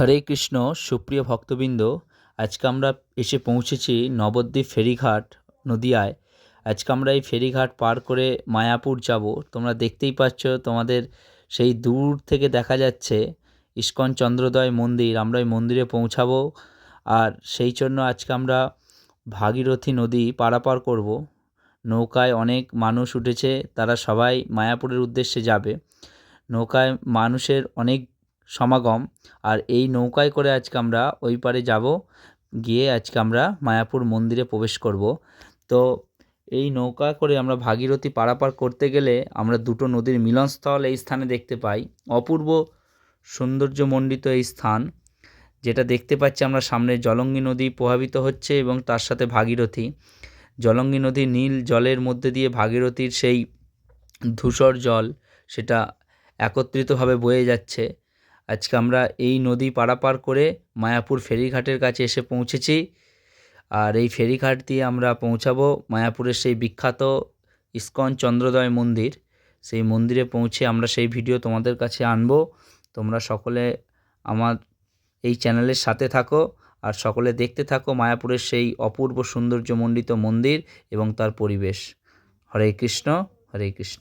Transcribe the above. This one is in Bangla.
হরে কৃষ্ণ। সুপ্রিয় ভক্তবৃন্দ, আজকে আমরা এসে পৌঁছেছি নবদ্বীপ ফেরিঘাট, নদিয়ায়। আজকে আমরা এই ফেরিঘাট পার করে মায়াপুর যাব। তোমরা দেখতেই পাচ্ছ, তোমাদের সেই দূর থেকে দেখা যাচ্ছে ইস্কন চন্দ্রোদয় মন্দির। আমরা এই মন্দিরে পৌঁছাবো, আর সেই জন্য আজকে আমরা ভাগীরথী নদী পারাপার করব। নৌকায় অনেক মানুষ উঠেছে, তারা সবাই মায়াপুরের উদ্দেশ্যে যাবে। নৌকায় মানুষের অনেক সমাগম, আর এই নৌকায় করে আজকে আমরা ওই পারে যাব, গিয়ে আজকে আমরা মায়াপুর মন্দিরে প্রবেশ করব। তো এই নৌকা করে আমরা ভাগীরথী পারাপার করতে গেলে আমরা দুটো নদীর মিলনস্থল এই স্থানে দেখতে পাই। অপূর্ব সৌন্দর্যমণ্ডিত এই স্থান, যেটা দেখতে পাচ্ছি আমরা সামনে জলঙ্গি নদী প্রবাহিত হচ্ছে এবং তার সাথে ভাগীরথী। জলঙ্গি নদীর নীল জলের মধ্যে দিয়ে ভাগীরথীর সেই ধূসর জল, সেটা একত্রিতভাবে বয়ে যাচ্ছে। আজকে আমরা এই নদী পারাপার করে মায়াপুর ফেরিঘাটের কাছে এসে পৌঁছেছি, আর এই ফেরিঘাট দিয়ে আমরা পৌঁছাবো মায়াপুরের সেই বিখ্যাত ইস্কন চন্দ্রোদয় মন্দির। সেই মন্দিরে পৌঁছে আমরা সেই ভিডিও তোমাদের কাছে আনবো। তোমরা সকলে আমার এই চ্যানেলের সাথে থাকো, আর সকলে দেখতে থাকো মায়াপুরের সেই অপূর্ব সৌন্দর্যমণ্ডিত মন্দির এবং তার পরিবেশ। হরে কৃষ্ণ, হরে কৃষ্ণ।